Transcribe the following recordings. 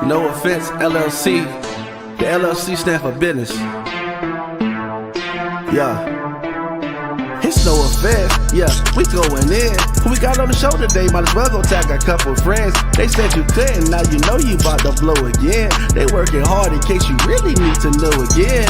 No offense, LLC. The LLC stand for business. Yeah. It's no offense, yeah, we going in. Who we got on the show today? Might as well go tag a couple friends. They said you couldn't, now you know you about to blow again. They working hard in case you really need to know again.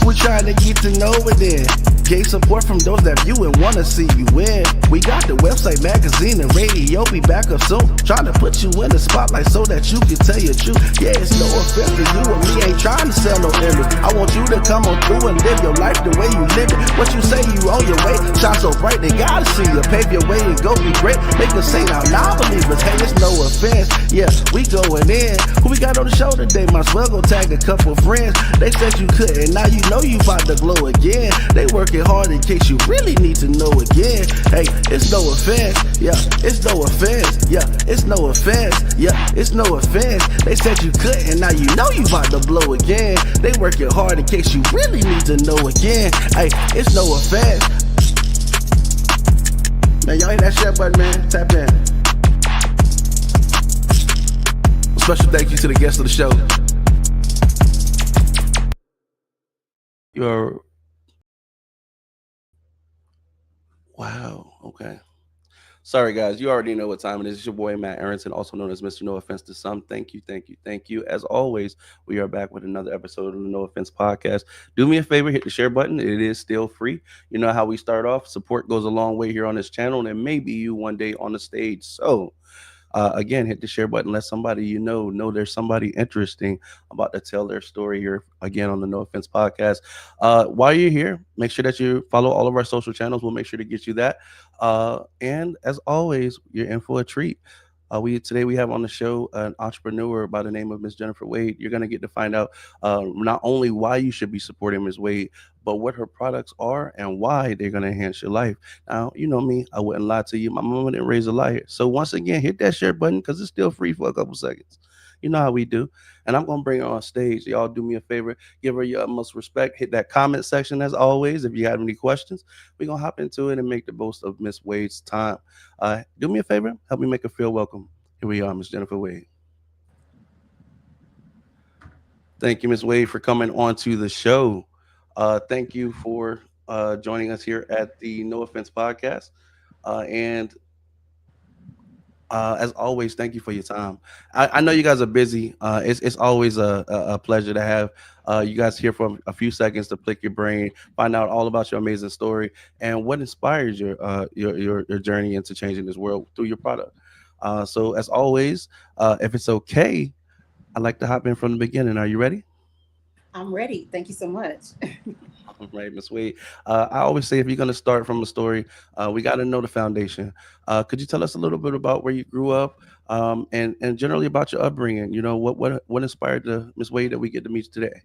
We're trying to get to know it then. Gave support from those that view and wanna see you win. We got the website, magazine, and radio. Be back up soon. Trying to put you in the spotlight so that you can tell your truth. Yeah, it's no offense to you and me. Ain't trying to sell no image. I want you to come on through and live your life the way you live it. What you say you on your way? Shine so bright they gotta see you. Pave your way and go be great. Make us say now, non-believers. Hey, it's no offense. Yeah, we going in. Who we got on the show today? Might as well go tag a couple friends. They said you couldn't, now you know you about to blow again. They working hard in case you really need to know again. Hey, it's no offense, yeah, it's no offense, yeah, it's no offense, yeah, it's no offense. They said you couldn't, now you know you about to blow again. They working hard in case you really need to know again. Hey, it's no offense. Man, y'all hit that share button, man. Tap in. Special thank you to the guest of the show. You're wow, okay. Sorry, guys. You already know what time it is. It's your boy, Matt Aronson, also known as Mr. No Offense to Some. Thank you, thank you, thank you. As always, we are back with another episode of the No Offense Podcast. Do me a favor, hit the share button. It is still free. You know how we start off. Support goes a long way here on this channel, and maybe you one day on the stage. So, again, hit the share button. Let somebody you know there's somebody interesting about to tell their story here again on the No Offense Podcast. While you're here, make sure that you follow all of our social channels. We'll make sure to get you that. And as always, you're in for a treat. Today we have on the show an entrepreneur by the name of Miss Jennifer Wade. You're going to get to find out not only why you should be supporting Ms. Wade, but what her products are and why they're going to enhance your life. Now, you know me, I wouldn't lie to you. My mama didn't raise a liar. So once again, hit that share button because it's still free for a couple seconds. You know how we do. And I'm going to bring her on stage. Y'all do me a favor. Give her your utmost respect. Hit that comment section as always. If you have any questions, we're going to hop into it and make the most of Miss Wade's time. Do me a favor. Help me make her feel welcome. Here we are, Miss Jennifer Wade. Thank you, Miss Wade, for coming on to the show. Thank you for joining us here at the No Offense Podcast. And as always, thank you for your time. I know you guys are busy. It's always a pleasure to have you guys here for a few seconds to pick your brain, find out all about your amazing story and what inspires your journey into changing this world through your product. So as always, if it's okay, I'd like to hop in from the beginning. Are you ready? I'm ready. Thank you so much. All right, Miss Wade. I always say if you're going to start from a story, we got to know the foundation. Could you tell us a little bit about where you grew up, and generally about your upbringing? You know, what inspired the Miss Wade that we get to meet today?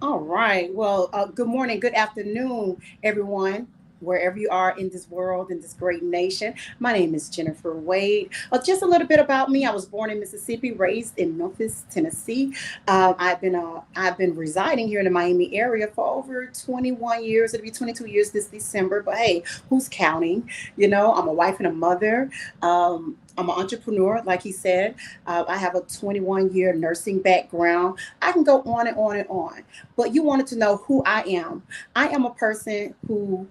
All right. Well, good morning, good afternoon, everyone. Wherever you are in this world, in this great nation. My name is Jennifer Wade. Just a little bit about me. I was born in Mississippi, raised in Memphis, Tennessee. I've been residing here in the Miami area for over 21 years. It'll be 22 years this December. But hey, who's counting? You know, I'm a wife and a mother. I'm an entrepreneur, like he said. I have a 21-year nursing background. I can go on and on and on. But you wanted to know who I am. I am a person who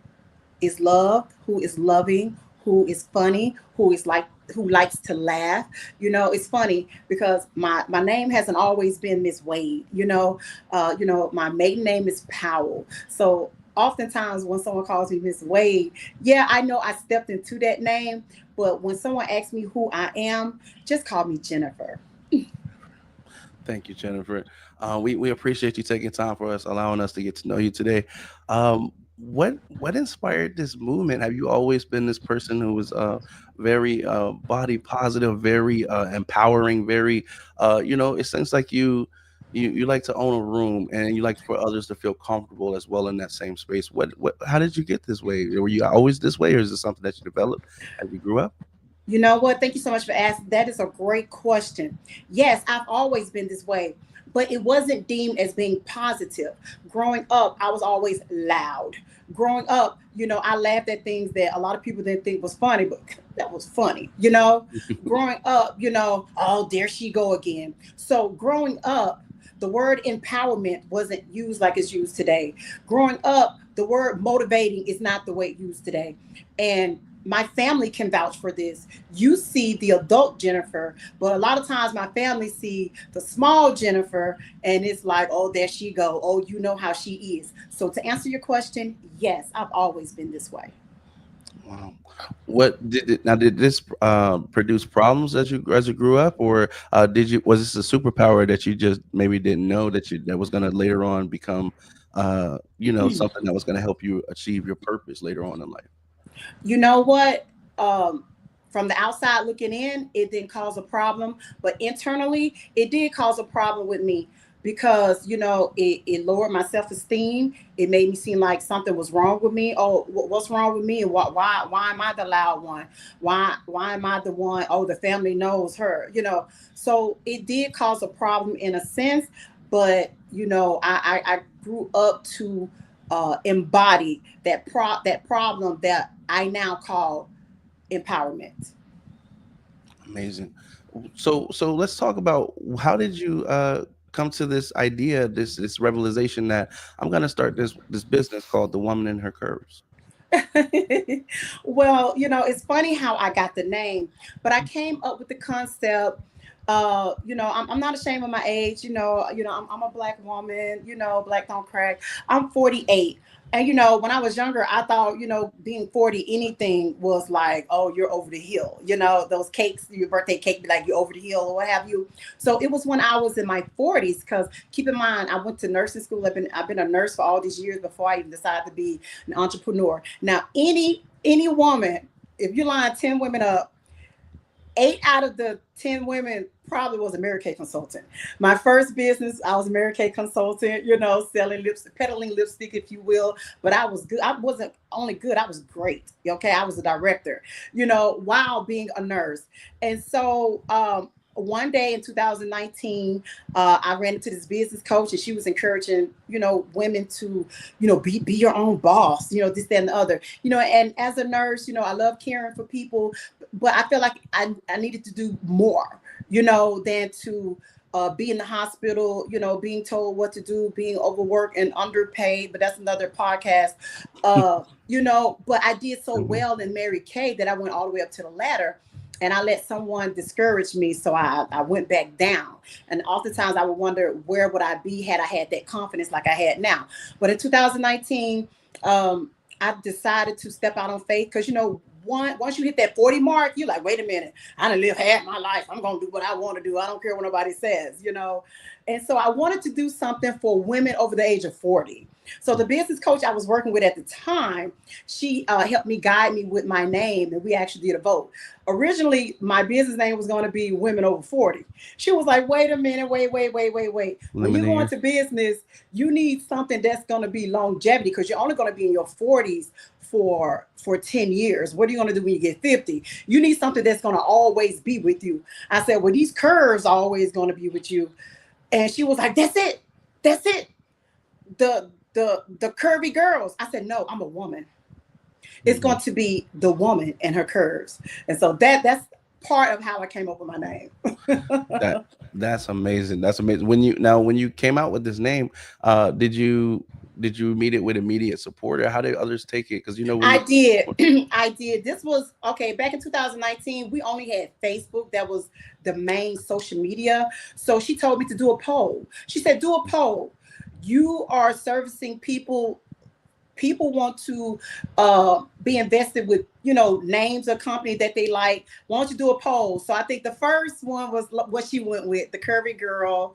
is loved, who is loving, who is funny, who likes to laugh. You know, it's funny because my name hasn't always been Miss Wade. My maiden name is Powell. So oftentimes when someone calls me Miss Wade, yeah, I know I stepped into that name, but when someone asks me who I am, just call me Jennifer. Thank you, Jennifer. We appreciate you taking time for us, allowing us to get to know you today. What inspired this movement? Have you always been this person who was very body positive, very empowering, very it seems like you like to own a room and you like for others to feel comfortable as well in that same space. What how did you get this way? Were you always this way, or is it something that you developed as you grew up? You know what? Thank you so much for asking. That is a great question. Yes, I've always been this way, but it wasn't deemed as being positive. Growing up, I was always loud. Growing up, I laughed at things that a lot of people didn't think was funny, but that was funny, growing up, oh, there she go again. So growing up, the word empowerment wasn't used like it's used today. Growing up, the word motivating is not the way it's used today. And my family can vouch for this. You see the adult Jennifer, but a lot of times my family see the small Jennifer, and it's like, oh, there she go. Oh, you know how she is. So to answer your question, yes, I've always been this way. Wow. What did it now? Did this produce problems as you grew up, or did you was this a superpower that you just maybe didn't know that was going to later on become, something that was going to help you achieve your purpose later on in life? You know what? Um, from the outside looking in, it didn't cause a problem, but internally, it did cause a problem with me because it lowered my self esteem. It made me seem like something was wrong with me. Oh, what's wrong with me? And why am I the loud one? Why am I the one? Oh, the family knows her. So it did cause a problem in a sense, but I grew up to embody that problem that I now call empowerment. Amazing. So let's talk about how did you come to this idea, this revelation that I'm going to start this business called The Woman in Her Curves. Well, it's funny how I got the name, but I came up with the concept. I'm not ashamed of my age. I'm a black woman. Black don't crack. I'm 48. And when I was younger, I thought, being 40, anything was like, oh, you're over the hill. Those cakes, your birthday cake, be like you're over the hill or what have you. So it was when I was in my 40s, because keep in mind, I went to nursing school. I've been a nurse for all these years before I even decided to be an entrepreneur. Now, any woman, if you line 10 women up, 8 out of the 10 women probably was a Mary Kay consultant. My first business, I was a Mary Kay consultant, selling lipstick, peddling lipstick, if you will. But I was good. I wasn't only good, I was great. Okay. I was a director, while being a nurse. And so, one day in 2019, I ran into this business coach, and she was encouraging, women to, be your own boss, this, that, and the other, and as a nurse, I love caring for people, but I feel like I needed to do more, than to be in the hospital, being told what to do, being overworked and underpaid. But that's another podcast. But I did so Mhm. well in Mary Kay that I went all the way up to the ladder. And I let someone discourage me, so I went back down. And oftentimes I would wonder, where would I be had I had that confidence like I had now. But in 2019, I decided to step out on faith, because once you hit that 40 mark, you're like, wait a minute, I done lived half my life. I'm gonna do what I want to do. I don't care what nobody says. And so I wanted to do something for women over the age of 40. So the business coach I was working with at the time, she helped me, guide me with my name, and we actually did a vote. Originally, my business name was going to be Women Over 40. She was like, wait a minute, wait. When you Limiting go you. into business, you need something that's going to be longevity, because you're only going to be in your 40s for 10 years. What are you going to do when you get 50? You need something that's going to always be with you. I said, well, these curves are always going to be with you. And she was like, that's it, the curvy girls. I said, no, I'm a woman. It's Mhm. going to be the woman and her curves. And so that's part of how I came up with my name. That that's amazing. That's amazing. When you came out with this name, did you meet it with immediate support, or how did others take it? Because when I you did. I did. This was okay. Back in 2019, we only had Facebook. That was the main social media. So she told me to do a poll. She said, do a poll. You are servicing people. People want to be invested with, names of company that they like. Why don't you do a poll? So I think the first one was what she went with, the curvy girl.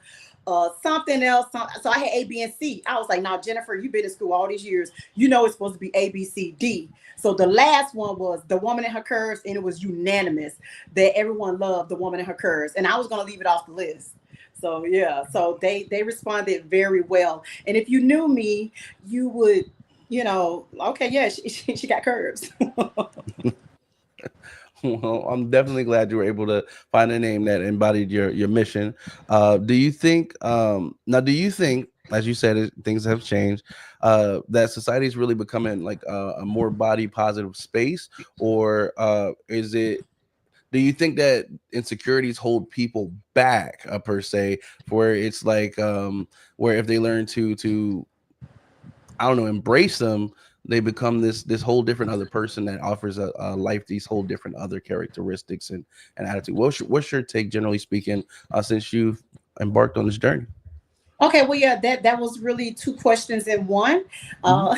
Something else. So I had A, B, and C. I was like, now, Jennifer, you've been in school all these years. It's supposed to be A, B, C, D. So the last one was the woman in her curves, and it was unanimous that everyone loved the woman in her curves. And I was going to leave it off the list. So yeah, so they responded very well. And if you knew me, you would, okay, yeah, she got curves. well, I'm definitely glad you were able to find a name that embodied your mission. Do you think as you said, things have changed. That society is really becoming like a more body positive space, or is it? Do you think that insecurities hold people back per se, where it's like where if they learn to I don't know, embrace them, they become this whole different other person that offers a life these whole different other characteristics and attitude. What's your take, generally speaking, since you've embarked on this journey? Okay, well, yeah, that was really two questions in one. Hmm. Uh,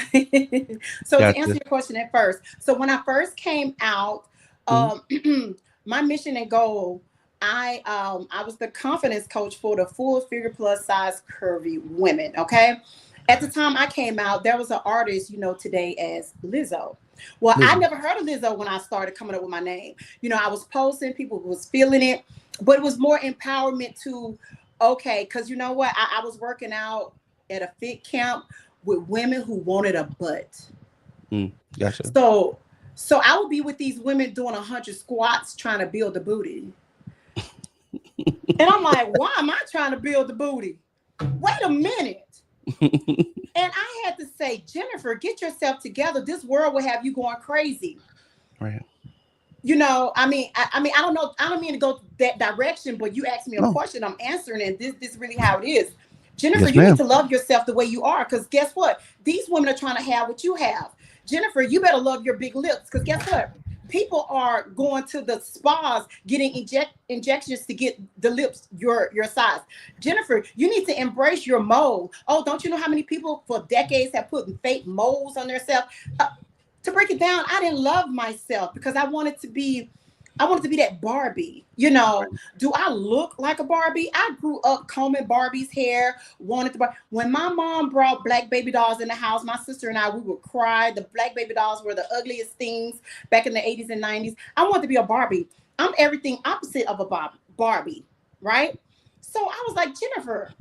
so to answer Gotcha. your question at first, so when I first came out, Hmm. um, my mission and goal, I was the confidence coach for the full figure plus size curvy women. Okay, at the time I came out, there was an artist you know today as Lizzo. Well, I Listen. never heard of Lizzo when I started coming up with my name. You know, I was posting, people was feeling it, but it was more empowerment to okay, because you know what? I was working out at a fit camp with women who wanted a butt. Mm, gotcha. So so I would be with these women doing 100 squats trying to build the booty. And I'm like, why am I trying to build the booty? Wait a minute. And I had to say, Jennifer, get yourself together. This world will have you going crazy. Right. You know, I mean, I don't know, I don't mean to go that direction, but you asked me a No. question, I'm answering, and this is really how it is. Jennifer, Yes, you need ma'am. to love yourself the way you are, because guess what? These women are trying to have what you have. Jennifer, you better love your big lips, because guess what? People are going to the spas getting injections to get the lips your size. Jennifer, you need to embrace your mold. Oh, don't you know how many people for decades have put fake molds on themselves? Uh, to break it down, I didn't love myself because I wanted to be that Barbie. You know, do I look like a Barbie? I grew up combing Barbie's hair, wanted to. When my mom brought black baby dolls in the house, my sister and I, we would cry. The black baby dolls were the ugliest things back in the 80s and 90s. I wanted to be a Barbie. I'm everything opposite of a Barbie, right? So I was like, Jennifer,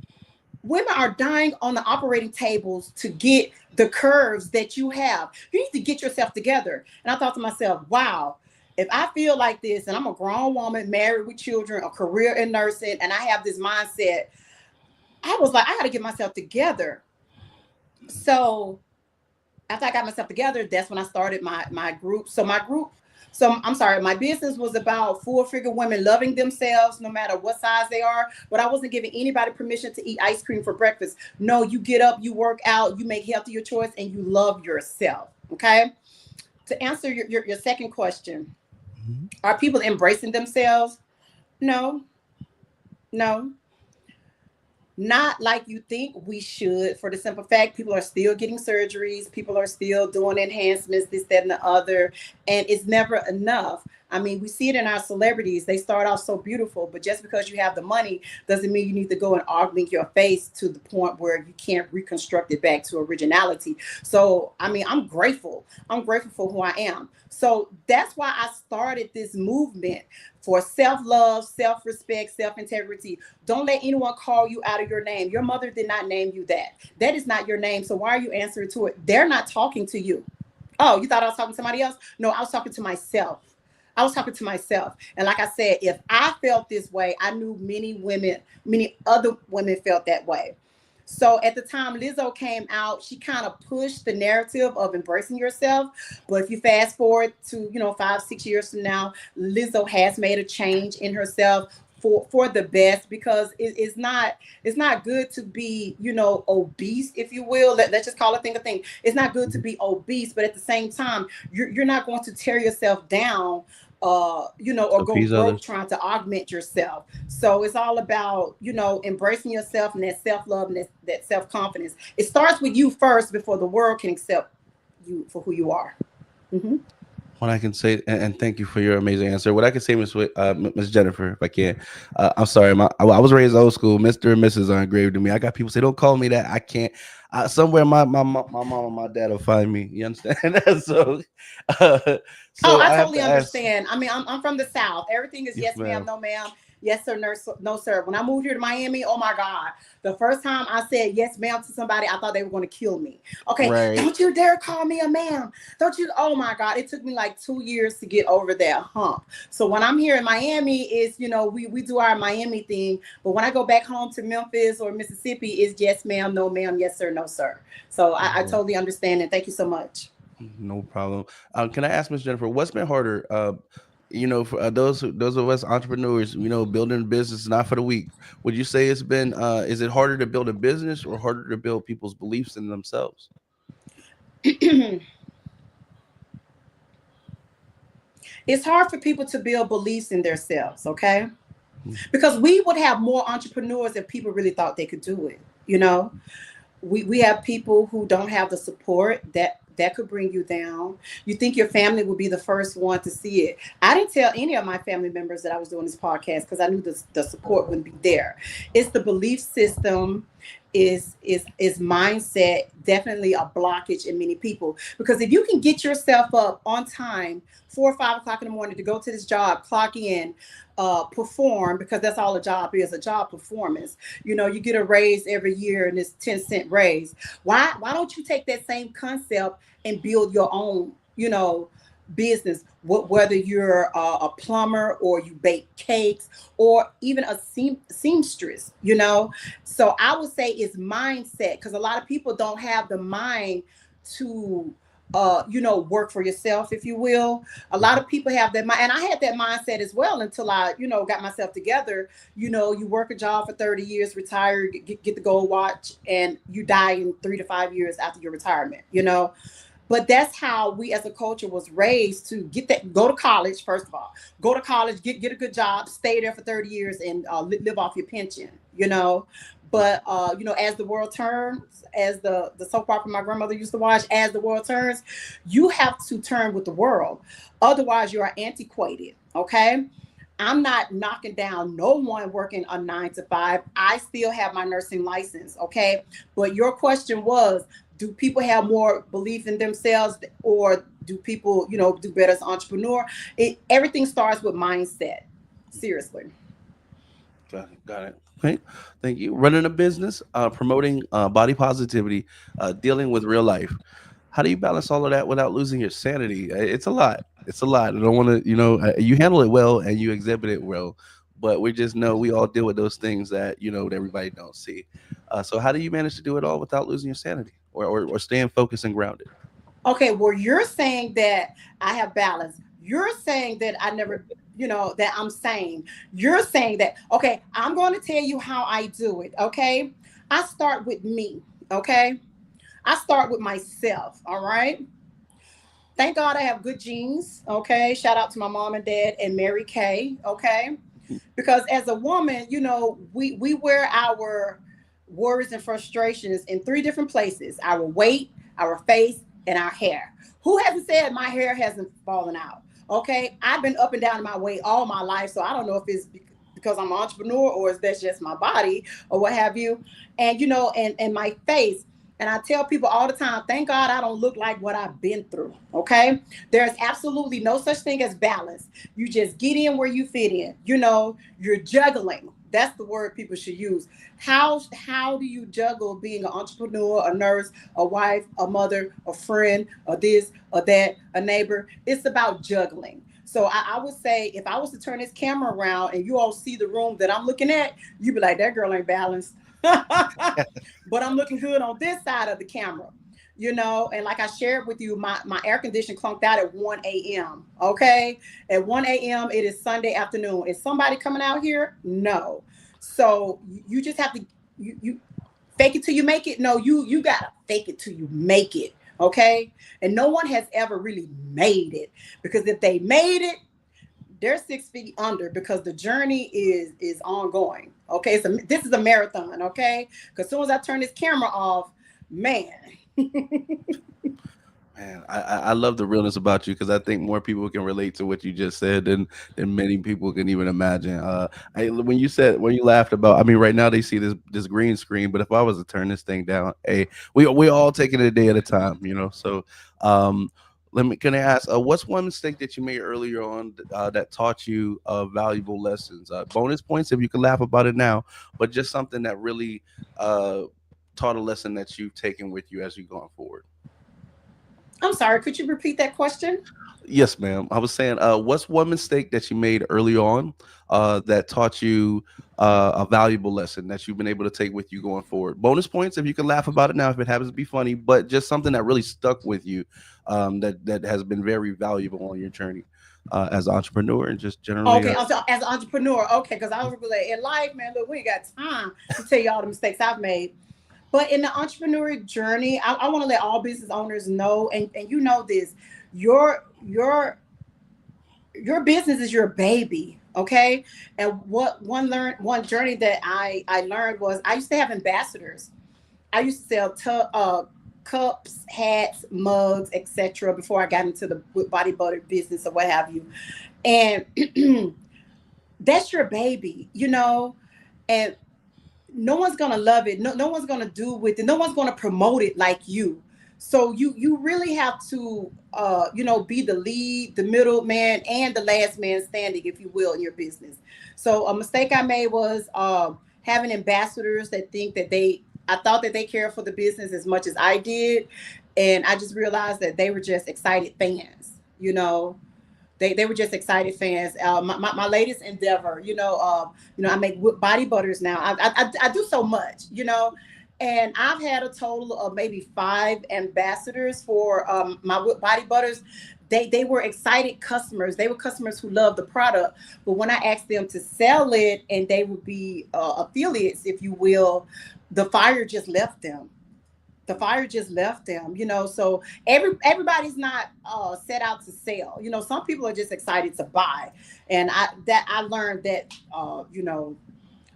women are dying on the operating tables to get the curves that you have. You need to get yourself together. And I thought to myself, wow, if I feel like this and I'm a grown woman, married with children, a career in nursing, and I have this mindset, I was like, I got to get myself together. So after I got myself together, that's when I started my group. So I'm sorry, my business was about full figure women loving themselves no matter what size they are. But I wasn't giving anybody permission to eat ice cream for breakfast. No, you get up, you work out, you make healthier choice, and you love yourself. Okay. To answer your second question, Mhm. are people embracing themselves? No, no, not like you think we should, for the simple fact people are still getting surgeries, people are still doing enhancements, this, that, and the other, and it's never enough. I mean, we see it in our celebrities. They start off so beautiful, but just because you have the money doesn't mean you need to go and augment your face to the point where you can't reconstruct it back to originality. So I mean, I'm grateful for who I am. So that's why I started this movement for self-love, self-respect, self-integrity. Don't let anyone call you out of your name. Your mother did not name you that. That is not your name. So why are you answering to it? They're not talking to you. Oh, you thought I was talking to somebody else? No, I was talking to myself. I was talking to myself. And like I said, if I felt this way, I knew many women, many other women felt that way. So at the time Lizzo came out, she kind of pushed the narrative of embracing yourself. But if you fast forward to, you know, 5, 6 years from now, Lizzo has made a change in herself for the best, because it's not good to be, you know, obese, if you will. Let's just call a thing a thing. It's not good to Mhm. be obese, but at the same time, you're not going to tear yourself down, you know, or To go please broke others. trying to augment yourself. So it's all about, you know, embracing yourself and that self-love and that self-confidence. It starts with you first before the world can accept you for who you are. Hmm. What I can say, and thank you for your amazing answer. What I can say, Miss Jennifer, if I can, I'm sorry, I was raised old school. Mr. and Mrs. are engraved to me. I got people say, "Don't call me that." I can't. Somewhere, my mom and my dad will find me. You understand? So, uh, Oh, so I I have totally to ask. understand. I mean, I'm from the South. Everything is Yes, yes, ma'am, ma'am. no, ma'am. yes sir, no sir. When I moved here to Miami, oh my God, the first time I said yes ma'am to somebody, I thought they were going to kill me. Okay, Right. don't you dare call me a ma'am. Don't you? Oh my God, it took me like 2 years to get over that hump. So when I'm here in Miami, is we do our Miami thing, but when I go back home to Memphis or Mississippi, is yes ma'am, no ma'am, yes sir, no sir. So I Yeah. totally understand and thank you so much. No problem. Can I ask Miss Jennifer, what's been harder? For those of us entrepreneurs, building a business is not for the weak. Would you say is it harder to build a business or harder to build people's beliefs in themselves? It's hard for people to build beliefs in themselves, okay? Mhm. Because we would have more entrepreneurs if people really thought they could do it. We have people who don't have the support that could bring you down. You think your family would be the first one to see it. I didn't tell any of my family members that I was doing this podcast because I knew the support wouldn't be there. It's the belief system, is mindset, definitely a blockage in many people. Because if you can get yourself up on time, 4 or 5 o'clock in the morning to go to this job, clock in, perform, because that's all a job is, a job performance. You get a raise every year and it's 10-cent raise. Why don't you take that same concept and build your own, business? Whether you're a plumber or you bake cakes or even a seamstress. So I would say it's mindset, because a lot of people don't have the mind to work for yourself, if you will. A lot Mhm. of people have that mind, and I had that mindset as well until I got myself together. You work a job for 30 years, retire, get the gold watch, and you die in 3 to 5 years after your retirement. But that's how we as a culture was raised, to get that, go to college. First of all, go to college, get a good job, stay there for 30 years, and live off your pension. But as the world turns, as the soap opera my grandmother used to watch, as the world turns, you have to turn with the world. Otherwise, you are antiquated. Okay. I'm not knocking down no one working a 9 to 5. I still have my nursing license. Okay. But your question was, do people have more belief in themselves, or do people, do better as an entrepreneur? Everything starts with mindset. Seriously. Got it. Got it. Okay. Thank you. Running a business, promoting body positivity, dealing with real life. How do you balance all of that without losing your sanity? It's a lot. It's a lot. I don't want to, you handle it well and you exhibit it well, but we just know we all deal with those things that everybody don't see. So how do you manage to do it all without losing your sanity or staying focused and grounded? Okay, well, you're saying that I have balance. You're saying that I never, that I'm sane. You're saying that, okay, I'm going to tell you how I do it. Okay. I start with me. Okay. I start with myself. All right. Thank God I have good genes. Okay. Shout out to my mom and dad and Mary Kay. Okay. Because as a woman, we wear our worries and frustrations in three different places: our weight, our face, and our hair. Who hasn't said my hair hasn't fallen out? Okay, I've been up and down in my weight all my life, so I don't know if it's because I'm an entrepreneur or is that's just my body or what have you. And and my face. And I tell people all the time, thank God I don't look like what I've been through. Okay, there's absolutely no such thing as balance. You just get in where you fit in. You're juggling. That's the word people should use. How do you juggle being an entrepreneur, a nurse, a wife, a mother, a friend, or this, or that, a neighbor? It's about juggling. So I would say, if I was to turn this camera around and you all see the room that I'm looking at, you'd be like, that girl ain't balanced. But I'm looking good on this side of the camera. And like I shared with you, my air condition clunked out at 1 a.m. Okay. At 1 a.m., it is Sunday afternoon. Is somebody coming out here? No. So you just have to, you fake it till you make it. No, you gotta fake it till you make it. Okay. And no one has ever really made it, because if they made it, they're 6 feet under, because the journey is ongoing. Okay. So this is a marathon. Okay. Because as soon as I turn this camera off, man. Man, I love the realness about you because I think more people can relate to what you just said than many people can even imagine. When you laughed about, I mean, right now they see this green screen, but if I was to turn this thing down, hey, we all taking it a day at a time. So, um, Can I ask, what's one mistake that you made earlier on that taught you valuable lessons? Bonus points if you can laugh about it now, but just something that really uh, taught a lesson that you've taken with you as you've gone forward. I'm sorry, could you repeat that question? Yes, ma'am. I was saying, what's one mistake that you made early on that taught you a valuable lesson that you've been able to take with you going forward? Bonus points if you can laugh about it now, if it happens to be funny, but just something that really stuck with you, that has been very valuable on your journey as an entrepreneur and just generally. Okay, also as an entrepreneur, okay, because I was like, in life, man, look, we ain't got time to tell you all the mistakes I've made. But in the entrepreneurial journey, I want to let all business owners know, and you know this, your your your business is your baby, okay? And what one journey that I learned was I used to have ambassadors. I used to sell cups, hats, mugs, etc. before I got into the body butter business or what have you. And that's your baby, you know, and no one's gonna love it. No one's gonna do with it. No one's gonna promote it like you. So you really have to be the lead, the middle man, and the last man standing, if you will, in your business. So a mistake I made was having ambassadors that think that I thought that they care for the business as much as I did, and I just realized that they were just excited fans. They were just excited fans. My latest endeavor, I make body butters now. I do so much, and I've had a total of maybe 5 ambassadors for my body butters. They were excited customers. They were customers who loved the product. But when I asked them to sell it, and they would be affiliates, if you will, the fire just left them. So everybody's not set out to sell. Some people are just excited to buy, and I learned that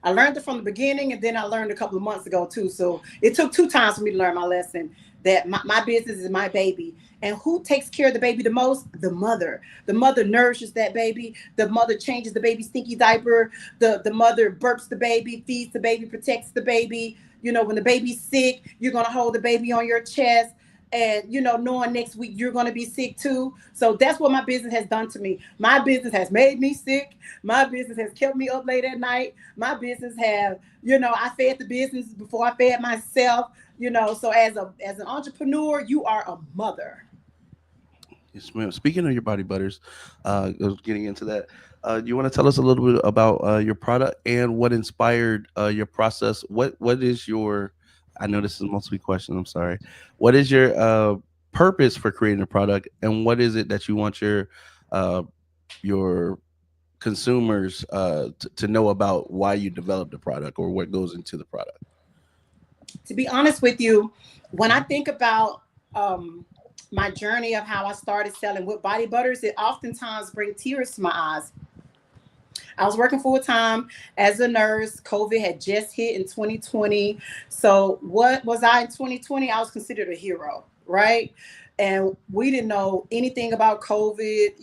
I learned it from the beginning, and then I learned a couple of months ago too. So it took 2 times for me to learn my lesson that my business is my baby. And who takes care of the baby the most? The mother. The mother nourishes that baby. The mother changes the baby's stinky diaper. The mother burps the baby, feeds the baby, protects the baby. When the baby's sick, you're going to hold the baby on your chest. And, knowing next week you're going to be sick too. So that's what my business has done to me. My business has made me sick. My business has kept me up late at night. My business have, I fed the business before I fed myself. So as an entrepreneur, you are a mother. Yes, ma'am. Speaking of your body butters, I was getting into that. You want to tell us a little bit about your product and what inspired your process? What is your? I know this is a multiple question. I'm sorry. What is your purpose for creating a product, and what is it that you want uh, your consumers to know about why you developed the product or what goes into the product? To be honest with you, when I think about my journey of how I started selling with body butters, it oftentimes brings tears to my eyes. I was working full time as a nurse. COVID had just hit in 2020. So, what was I in 2020? I was considered a hero, right? And we didn't know anything about COVID,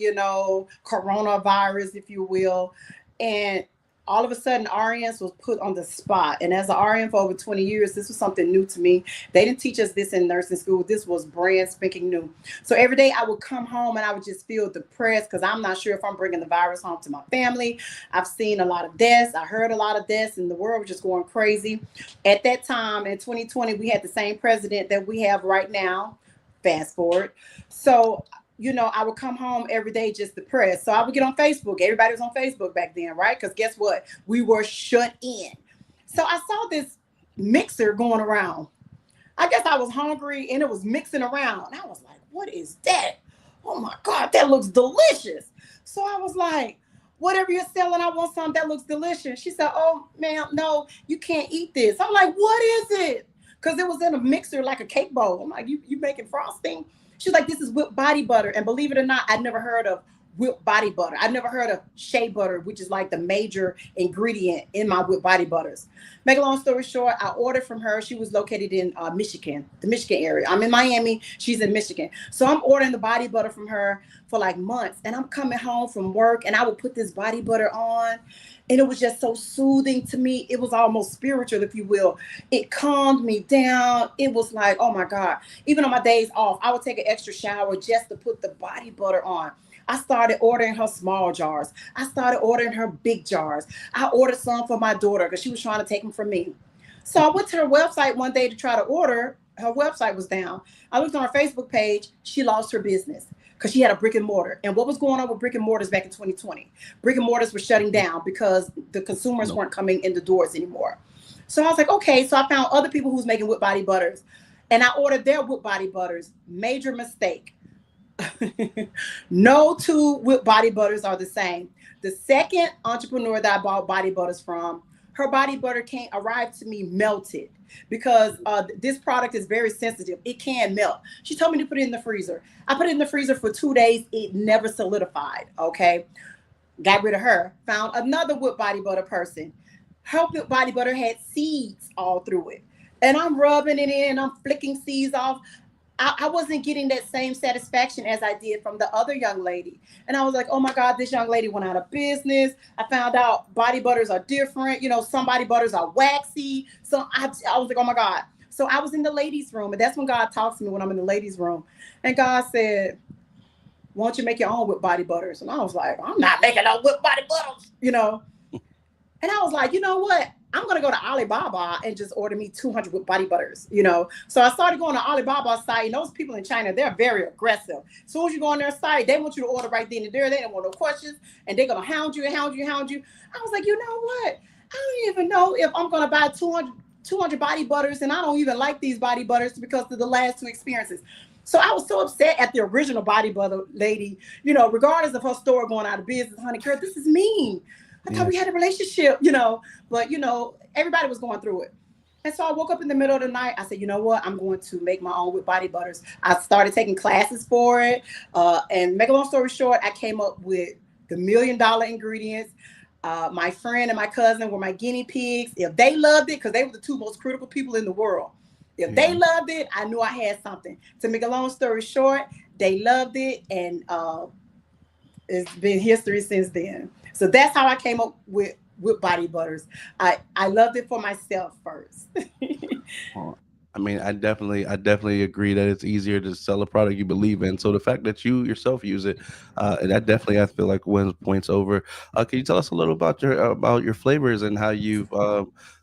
coronavirus, if you will. And all of a sudden, RNs was put on the spot. And as an RN for over 20 years, this was something new to me. They didn't teach us this in nursing school. This was brand spanking new. So every day I would come home and I would just feel depressed because I'm not sure if I'm bringing the virus home to my family. I've seen a lot of deaths. I heard a lot of deaths, and the world was just going crazy. At that time in 2020, we had the same president that we have right now. Fast forward. So I would come home every day just depressed. So I would get on Facebook. Everybody was on Facebook back then, right? Because guess what? We were shut in. So I saw this mixer going around. I guess I was hungry and it was mixing around. And I was like, what is that? Oh my God, that looks delicious. So I was like, whatever you're selling, I want something that looks delicious. She said, oh, man, no, you can't eat this. I'm like, what is it? Because it was in a mixer like a cake bowl. I'm like, you making frosting? She's like, this is whipped body butter. And believe it or not, I'd never heard of whipped body butter. I've never heard of shea butter, which is like the major ingredient in my whipped body butters. Make a long story short, I ordered from her. She was located in Michigan, the Michigan area. I'm in Miami. She's in Michigan. So I'm ordering the body butter from her for like months. And I'm coming home from work and I would put this body butter on. And it was just so soothing to me. It was almost spiritual, if you will. It calmed me down. It was like, oh my God. Even on my days off, I would take an extra shower just to put the body butter on. I started ordering her small jars. I started ordering her big jars. I ordered some for my daughter because she was trying to take them from me. So I went to her website one day to try to order. Her website was down. I looked on her Facebook page. She lost her business because she had a brick and mortar. And what was going on with brick and mortars back in 2020? Brick and mortars were shutting down because the consumers No. weren't coming in the doors anymore. So I was like, okay. So I found other people who's making whip body butters. And I ordered their whip body butters. Major mistake. No two whip body butters are the same. The second entrepreneur that I bought body butters from, her body butter came arrived to me melted because this product is very sensitive. It can melt. She told me to put it in the freezer. I put it in the freezer for 2 days. It never solidified. Okay, got rid of her. Found another whip body butter person. Her whip body butter had seeds all through it, and I'm rubbing it in. I'm flicking seeds off. I wasn't getting that same satisfaction as I did from the other young lady. And I was like, oh my God, this young lady went out of business. I found out body butters are different. You know, some body butters are waxy. So I was like, oh my God. So I was in the ladies' room. And that's when God talks to me when I'm in the ladies' room. And God said, why don't you make your own whip body butters? And I was like, I'm not making no whip body butters, you know. And I was like, you know what? I'm going to go to Alibaba and just order me 200 body butters, you know? So I started going to Alibaba's site, and those people in China, they're very aggressive. As soon as you go on their site, they want you to order right then and there. They don't want no questions, and they're going to hound you and hound you and hound you. I was like, you know what? I don't even know if I'm going to buy 200 body butters, and I don't even like these body butters because of the last two experiences. So I was so upset at the original body butter lady, you know, regardless of her store going out of business. Honey, girl, this is mean. I thought Yeah. we had a relationship, you know, but you know, everybody was going through it. And so I woke up in the middle of the night. I said, you know what? I'm going to make my own with body butters. I started taking classes for it. And make a long story short, I came up with the $1 million ingredients. My friend and my cousin were my guinea pigs. If they loved it, because they were the two most critical people in the world. If Yeah. they loved it, I knew I had something. To make a long story short, they loved it. And it's been history since then. So that's how I came up with body butters. I loved it for myself first. Well, I mean, I definitely agree that it's easier to sell a product you believe in. So the fact that you yourself use it, that definitely I feel like wins points over. Can you tell us a little about your flavors and how you've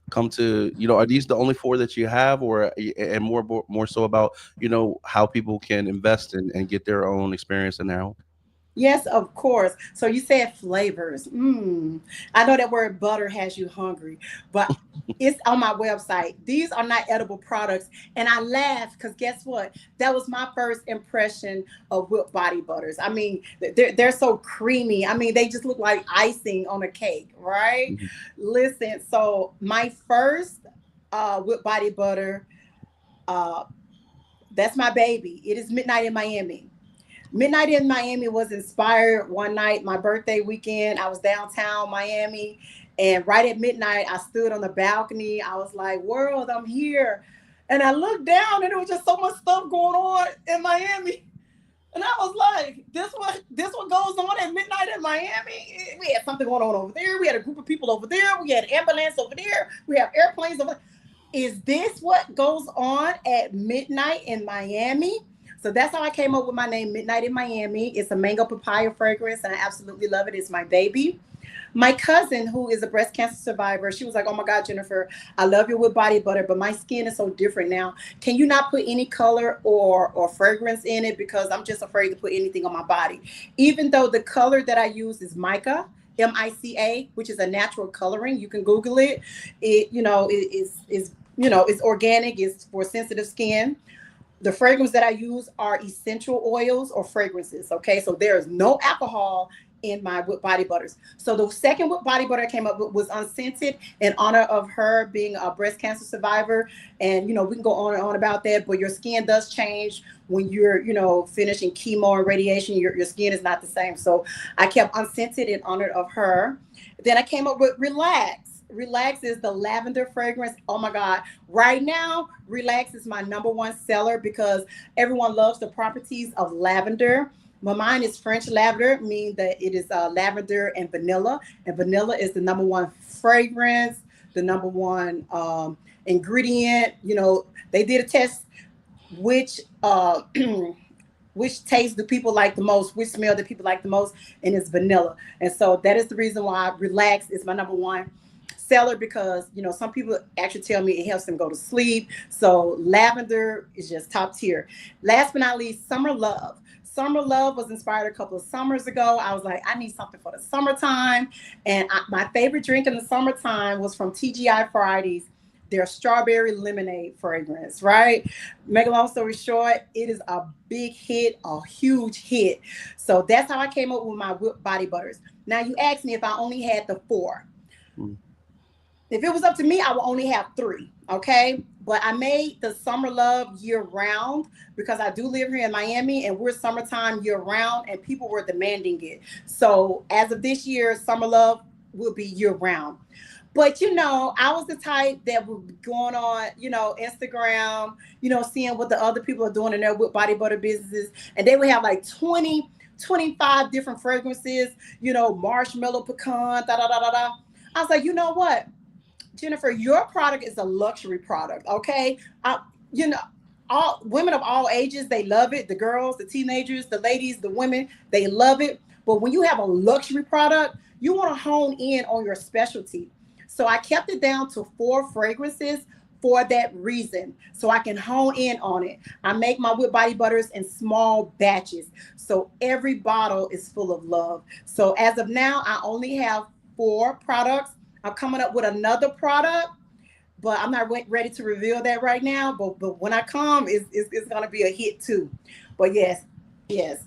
come to, are these the only four that you have, or and more so about how people can invest and get their own experience in their home? Yes, of course. So you said flavors. I know that word butter has you hungry, but it's on my website. These are not edible products. And I laugh because guess what? That was my first impression of whipped body butters. I mean, they're so creamy. I mean, they just look like icing on a cake, right? Mhm. Listen, so my first whipped body butter, uh, that's my baby. It is Midnight in Miami. Midnight in Miami was inspired one night, my birthday weekend. I was downtown Miami, and right at midnight, I stood on the balcony. I was like, "World, I'm here," and I looked down, and there was just so much stuff going on in Miami. And I was like, this what goes on at midnight in Miami? We had something going on over there. We had a group of people over there. We had an ambulance over there. We have airplanes over there. Is this what goes on at midnight in Miami? So that's how I came up with my name, Midnight in Miami. It's a mango papaya fragrance, and I absolutely love it. It's my baby. My cousin, who is a breast cancer survivor, she was like, "Oh my God, Jennifer, I love you with body butter, but my skin is so different now. Can you not put any color or fragrance in it because I'm just afraid to put anything on my body?" Even though the color that I use is mica, MICA, which is a natural coloring. You can Google it. It it's organic. It's for sensitive skin. The fragrance that I use are essential oils or fragrances. Okay, so there is no alcohol in my whipped body butters. So the second whipped body butter I came up with was unscented in honor of her being a breast cancer survivor. And we can go on and on about that, but your skin does change when you're finishing chemo and radiation. Your skin is not the same. So I kept unscented in honor of her. Then I came up with Relax. Relax is the lavender fragrance. Oh my God. Right now, Relax is my number one seller because everyone loves the properties of lavender. My mine is French lavender, meaning that it is lavender and vanilla. And vanilla is the number one fragrance, the number one ingredient. They did a test which which taste do people like the most, which smell do people like the most, and it's vanilla. And so that is the reason why Relax is my number one seller because some people actually tell me it helps them go to sleep. So lavender is just top tier. Last but not least, Summer Love. Summer Love was inspired a couple of summers ago. I was like, I need something for the summertime. And my favorite drink in the summertime was from TGI Fridays, their strawberry lemonade fragrance, right? Make a long story short, it is a big hit, a huge hit. So that's how I came up with my whipped body butters. Now you asked me if I only had the four. Mm. If it was up to me, I would only have three. Okay. But I made the Summer Love year round because I do live here in Miami and we're summertime year round and people were demanding it. So as of this year, Summer Love will be year round. But I was the type that would be going on, Instagram, seeing what the other people are doing in their with body butter businesses. And they would have like 20, 25 different fragrances, marshmallow pecan, da da da da da. I was like, you know what? Jennifer, your product is a luxury product, okay? You know, all women of all ages, they love it. The girls, the teenagers, the ladies, the women, they love it. But when you have a luxury product, you want to hone in on your specialty. So I kept it down to four fragrances for that reason. So I can hone in on it. I make my whipped body butters in small batches. So every bottle is full of love. So as of now, I only have four products. I'm coming up with another product, but I'm not ready to reveal that right now. But when I come, it's going to be a hit too. But yes, yes.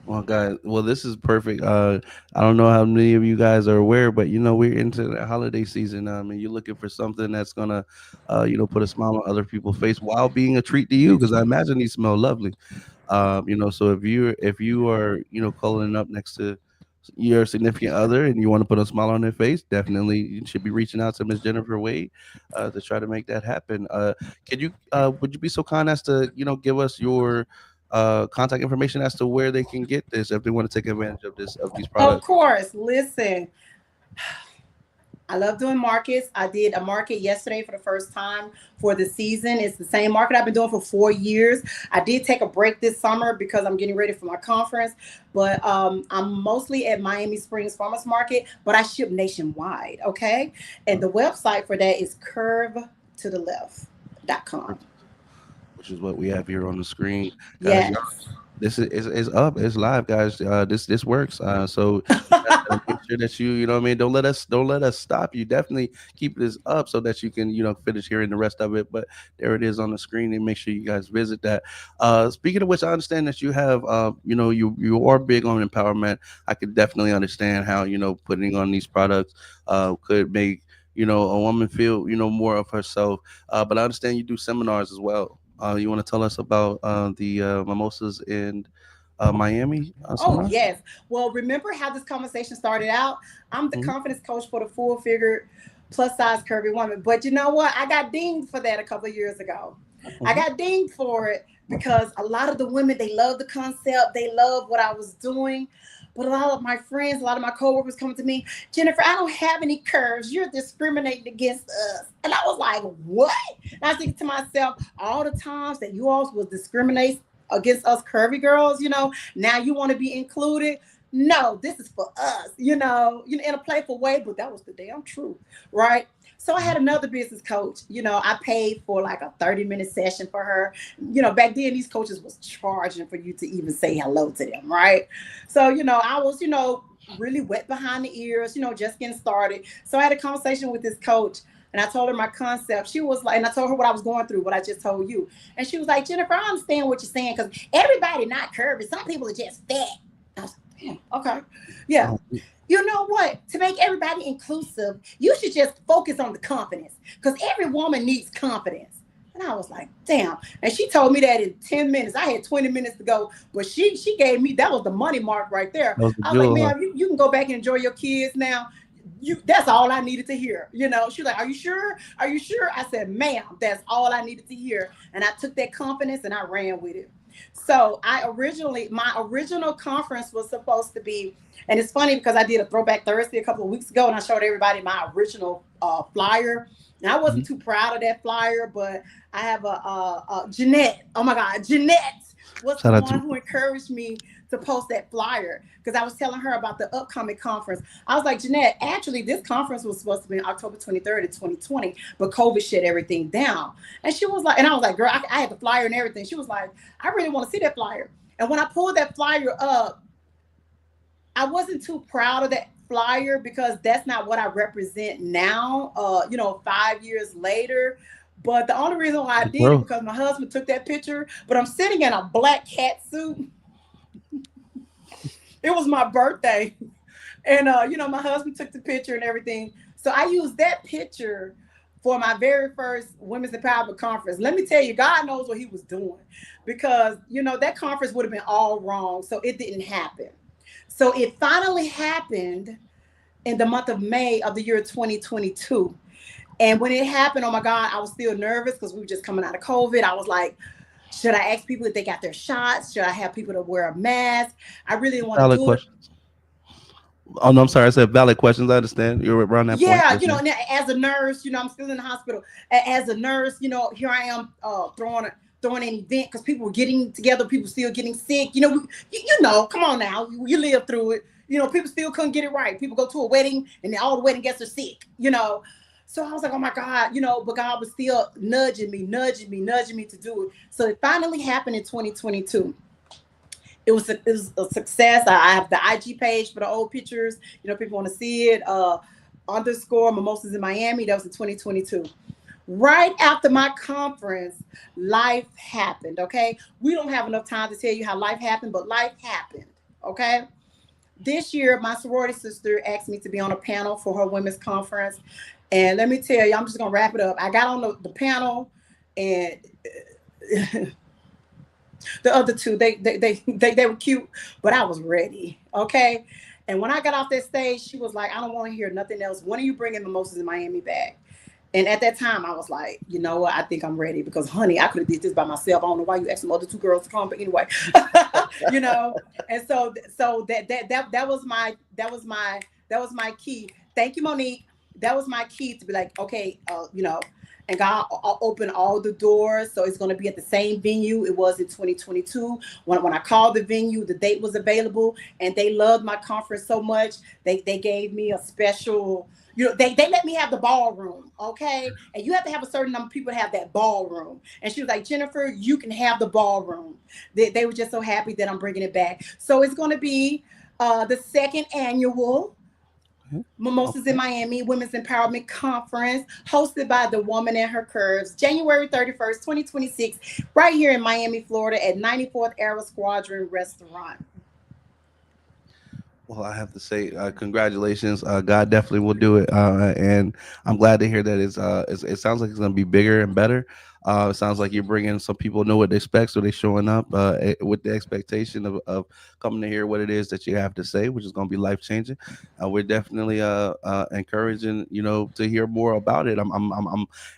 Well, guys, well, this is perfect. I don't know how many of you guys are aware, but we're into the holiday season. And you're looking for something that's gonna, put a smile on other people's face while being a treat to you, because I imagine these smell lovely. So if you are calling up next to your significant other and you want to put a smile on their face, definitely you should be reaching out to Miss Jennifer Wade to try to make that happen. Would you be so kind as to give us your contact information as to where they can get this if they want to take advantage of these Of products? course. Listen, I love doing markets. I did a market yesterday for the first time for the season. It's the same market I've been doing for 4 years. I did take a break this summer because I'm getting ready for my conference, but I'm mostly at Miami Springs Farmers Market, but I ship nationwide. Okay. And the website for that is curvetotheleft.com. Which is what we have here on the screen, guys. Yes. This is up. It's live, guys. This works. So you gotta make sure that you know what I mean. Don't let us stop you. Definitely keep this up so that you can finish hearing the rest of it. But there it is on the screen, and make sure you guys visit that. Speaking of which, I understand that you have you are big on empowerment. I could definitely understand how putting on these products could make a woman feel more of herself. But I understand you do seminars as well. You want to tell us about the mimosas in Miami Oh, seminar? yes. Well, remember how this conversation started out? I'm the Hmm. confidence coach for the full figure plus size curvy woman. But you know what? I got dinged for that a couple of years ago. I Hmm. got dinged for it because a lot of the women, they love the concept, they love what I was doing. But a lot of my friends, a lot of my coworkers coming to me, Jennifer, I don't have any curves. You're discriminating against us. And I was like, what? And I think to myself, all the times that you all was discriminate against us curvy girls, now you want to be included. No, this is for us, in a playful way, but that was the damn truth, right? So I had another business coach. I paid for like a 30-minute session for her. Back then these coaches was charging for you to even say hello to them, right? So, I was, really wet behind the ears, just getting started. So I had a conversation with this coach and I told her my concept. She was like, and I told her what I was going through, what I just told you. And she was like, Jennifer, I understand what you're saying because everybody not curvy. Some people are just fat. I was, Yeah, okay. Yeah. Oh, You know what? To make everybody inclusive, you should just focus on the confidence because every woman needs confidence. And I was like, damn. And she told me that in 10 minutes. I had 20 minutes to go. But she gave me, that was the money mark right there. that was the I was like, jewel, huh? ma'am, you can go back and enjoy your kids now. That's all I needed to hear. She's like, are you sure? Are you sure? I said, ma'am, that's all I needed to hear. And I took that confidence and I ran with it. So my original conference was supposed to be, and it's funny because I did a throwback Thursday a couple of weeks ago, and I showed everybody my original flyer. And I wasn't Mhm. too proud of that flyer, but I have a Jeanette. Oh my God, Jeanette was the Shout out one to who encouraged me to post that flyer because I was telling her about the upcoming conference. I was like, Jeanette, actually, this conference was supposed to be October 23rd of 2020, but COVID shut everything down. And she was like, and I was like, girl, I had the flyer and everything. She was like, I really want to see that flyer. And when I pulled that flyer up, I wasn't too proud of that flyer because that's not what I represent now, 5 years later. But the only reason why I did it growth. because my husband took that picture, but I'm sitting in a black cat suit. It was my birthday. And my husband took the picture and everything. So I used that picture for my very first women's empowerment conference. Let me tell you, God knows what he was doing because that conference would have been all wrong. So it didn't happen. So it finally happened in the month of May of the year 2022. And when it happened, oh my God, I was still nervous because we were just coming out of COVID. I was like, should I ask people if they got their shots? Should I have people to wear a mask? I really didn't want to Valid do it. questions. Oh no, I'm sorry. I said valid questions. I understand. You're around that point. Yeah, Yes, ma'am. and as a nurse, I'm still in the hospital. As a nurse, here I am throwing an event because people were getting together, people still getting sick. Come on now, you live through it. People still couldn't get it right. People go to a wedding and then all the wedding guests are sick. So I was like, oh my God, but God was still nudging me, nudging me, nudging me to do it. So it finally happened in 2022. It was a success. I have the IG page for the old pictures. People want to see it. Underscore Mimosas in Miami. That was in 2022. Right after my conference, life happened. Okay, we don't have enough time to tell you how life happened, but life happened. Okay, this year my sorority sister asked me to be on a panel for her women's conference, and let me tell you, I'm just gonna wrap it up. I got on the panel, and the other two, they were cute, but I was ready. Okay. And when I got off that stage, she was like, I don't want to hear nothing else. When are you bringing Mimosas in Miami back? And at that time, I was like, you know what? I think I'm ready because, honey, I could have did this by myself. I don't know why you asked some other two girls to come, but anyway, you know. And so that was my key. Thank you, Monique. That was my key to be like, okay, and God opened all the doors. So it's going to be at the same venue it was in 2022. When I called the venue, the date was available, and they loved my conference so much. They gave me a special. They let me have the ballroom, okay? And you have to have a certain number of people to have that ballroom. And she was like, Jennifer, you can have the ballroom. They were just so happy that I'm bringing it back. So it's going to be the second annual Mhm. Mimosas in Okay. Miami Women's Empowerment Conference, hosted by the Woman and Her Curves, January 31st, 2026, right here in Miami, Florida, at 94th Aero Squadron Restaurant. Well, I have to say, congratulations. God definitely will do it, and I'm glad to hear that it sounds like it's going to be bigger and better. It sounds like you're bringing some people know what they expect, so they're showing up with the expectation of coming to hear what it is that you have to say, which is going to be life changing. We're definitely encouraging to hear more about it.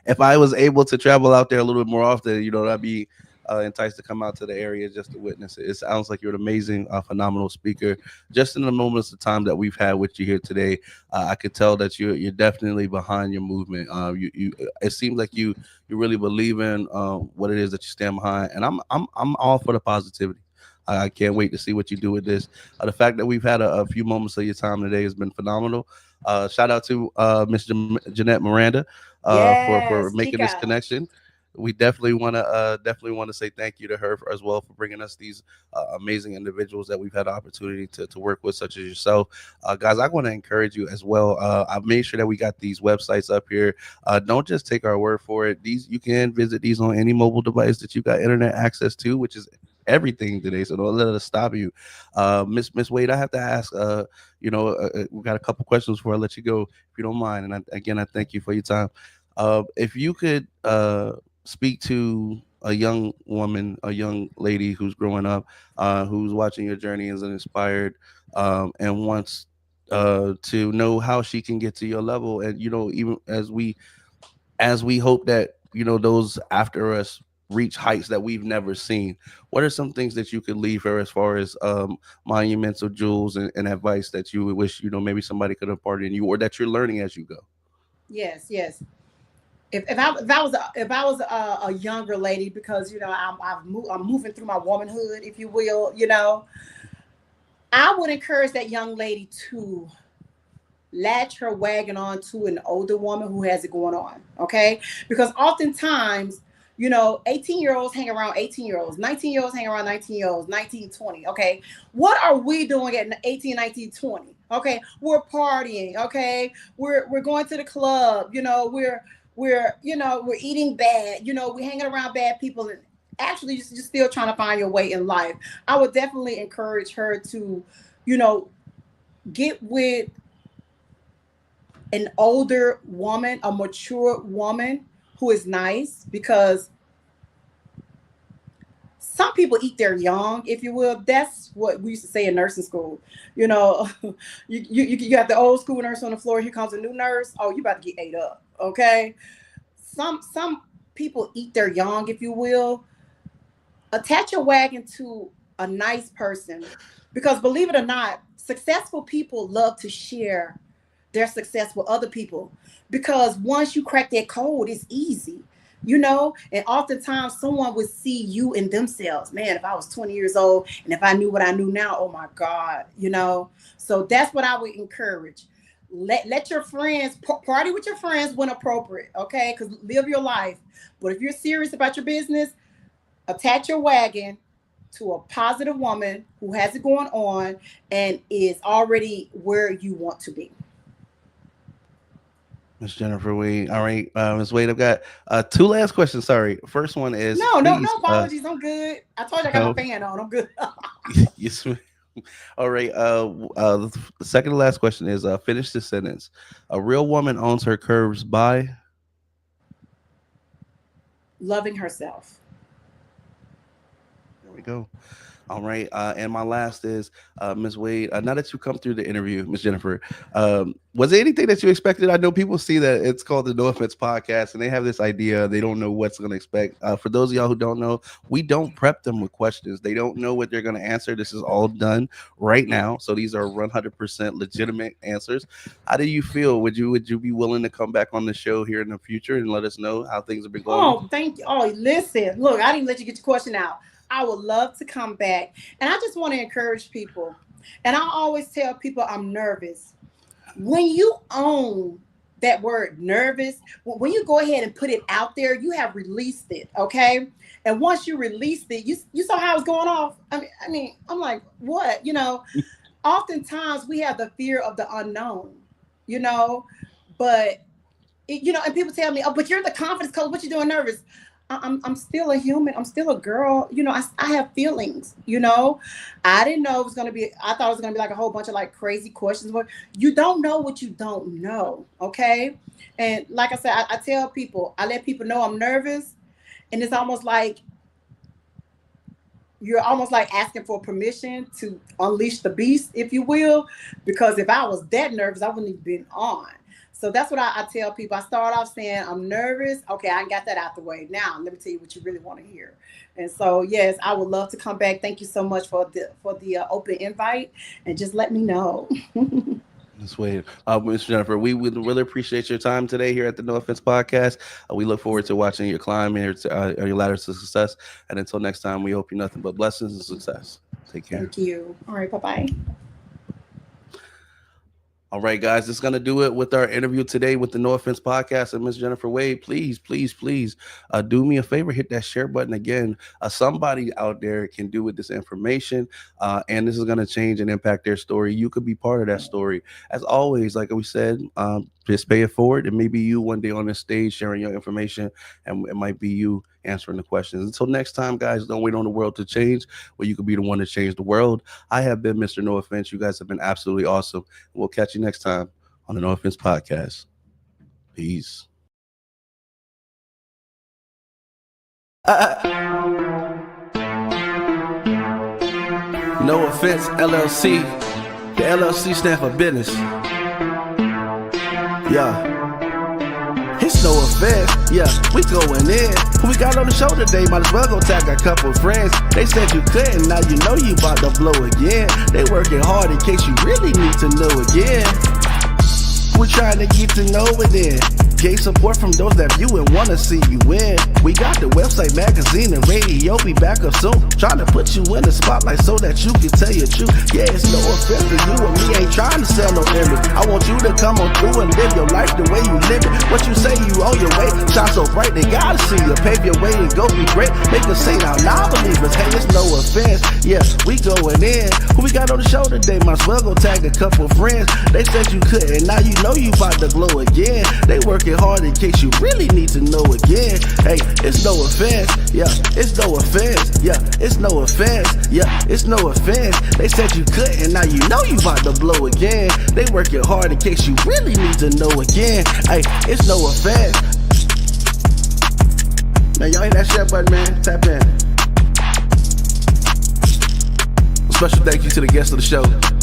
If I was able to travel out there a little bit more often, I'd be enticed to come out to the area just to witness it. It sounds like you're an amazing, phenomenal speaker. Just in the moments of time that we've had with you here today, I could tell that you're definitely behind your movement. You it seems like you really believe in what it is that you stand behind, and I'm all for the positivity. I can't wait to see what you do with this. The fact that we've had a few moments of your time today has been phenomenal. Shout out to Miss Jeanette Miranda for Yes, making this Chica. connection. We definitely want to say thank you to her as well for bringing us these amazing individuals that we've had the opportunity to work with, such as yourself. Guys, I want to encourage you as well. I've made sure that we got these websites up here. Don't just take our word for it. These, you can visit these on any mobile device that you got internet access to, which is everything today, so don't let us stop you. Miss Wade, I have to ask. We got a couple questions before I let you go, if you don't mind. And again, I thank you for your time. If you could speak to a young woman, a young lady who's growing up, who's watching your journey as an inspired, and wants to know how she can get to your level, and even as we hope that those after us reach heights that we've never seen. What are some things that you could leave her as far as monumental jewels and advice that you would wish maybe somebody could impart in you, or that you're learning as you go? Yes, yes. If I was a younger lady, because I'm moving through my womanhood, if you will, I would encourage that young lady to latch her wagon on to an older woman who has it going on. Okay, because oftentimes, 18-year-olds hang around 18-year-olds, 19-year-olds hang around 19-year-olds, 19, 20. Okay, what are we doing at 18, 19, 20? Okay, we're partying. Okay, we're going to the club. We're eating bad. We're hanging around bad people, and actually just still trying to find your way in life. I would definitely encourage her to, you know, get with an older woman, a mature woman who is nice, because some people eat their young, if you will. That's what we used to say in nursing school. You know, you got the old school nurse on the floor. Here comes a new nurse. Oh, you about to get ate up. Okay. Some people eat their young, if you will. Attach your wagon to a nice person, because believe it or not, successful people love to share their success with other people, because once you crack that code, it's easy. And oftentimes someone would see you in themselves. Man, if I was 20 years old and if I knew what I knew now, oh my God. So that's what I would encourage. Let your friends party with your friends when appropriate, okay? Because live your life. But if you're serious about your business, attach your wagon to a positive woman who has it going on and is already where you want to be. Miss Jennifer Wade. All right, Miss Wade, I've got two last questions. Sorry. First one is, No, no, no please. apologies. I'm good. I told you I got my No, fan on. I'm good. yes. All right. The second to last question is, finish this sentence. A real woman owns her curves by. Loving herself. There we go. All right. And my last is, Ms. Wade. Now that you come through the interview, Miss Jennifer, was there anything that you expected? I know people see that it's called the No Offense Podcast, and they have this idea. They don't know what's going to expect. For those of y'all who don't know, we don't prep them with questions. They don't know what they're going to answer. This is all done right now. So these are 100% legitimate answers. How do you feel? Would you be willing to come back on the show here in the future and let us know how things have been going with Oh, you? thank you. Oh, listen. Look, I didn't let you get your question out. I would love to come back. And I just want to encourage people. And I always tell people I'm nervous. When you own that word nervous, when you go ahead and put it out there, you have released it, okay? And once you released it, you saw how it's going off. I mean, I'm like, what? Oftentimes we have the fear of the unknown, you know, but and people tell me, "Oh, but you're the confidence coach. What you doing nervous?" I'm still a human. I'm still a girl. I have feelings. I didn't know it was gonna be. I thought it was gonna be like a whole bunch of like crazy questions. But you don't know what you don't know. Okay, and like I said, I tell people, I let people know I'm nervous, and it's almost like you're almost like asking for permission to unleash the beast, if you will, because if I was that nervous, I wouldn't have been on. So that's what I tell people. I start off saying I'm nervous. Okay, I got that out the way. Now let me tell you what you really want to hear. And so yes, I would love to come back. Thank you so much for the open invite, and just let me know. That's way, Miss Jennifer. We would really appreciate your time today here at the No Offense Podcast. We look forward to watching your climb and your ladder to success. And until next time, we hope you nothing but blessings and success. Take care. Thank you. All right, bye bye. All right, guys, that's gonna do it with our interview today with the No Offense Podcast and Miss Jennifer Wade. Please, please, please, do me a favor, hit that share button again. Somebody out there can do with this information, and this is gonna change and impact their story. You could be part of that story. As always, like we said, just pay it forward. It may be you one day on this stage sharing your information, and it might be you answering the questions. Until next time, guys, don't wait on the world to change, where you could be the one to change the world. I have been Mr. No Offense. You guys have been absolutely awesome. We'll catch you next time on the No Offense Podcast. Peace. No Offense LLC. The LLC stand for business. Yeah. It's no offense, yeah, we going in. Who we got on the show today? Might as well go tag a couple friends. They said you couldn't, now you know you about to blow again. They working hard in case you really need to know again. We're trying to get to know it in. Gay support from those that view and wanna see you win. We got the website, magazine, and radio. Be back up soon. Trying to put you in the spotlight so that you can tell your truth. Yeah, it's no offense to you and me. Ain't trying to sell no image. I want you to come on through and live your life the way you live it. What you say you on your way, shine so bright they gotta see you. Pave your way and go be great. Make us say now, non-believers. Hey, it's no offense. Yeah, we going in. Who we got on the show today? Might as well go tag a couple friends. They said you couldn't, now you know you about to glow again. They working hard in case you really need to know again. Hey, it's no offense, yeah, it's no offense, yeah, it's no offense, yeah, it's no offense. They said you couldn't, now you know you about to blow again. They working hard in case you really need to know again. Hey, it's no offense. Man, y'all hit that share button, man. Tap in. Special thank you to the guests of the show.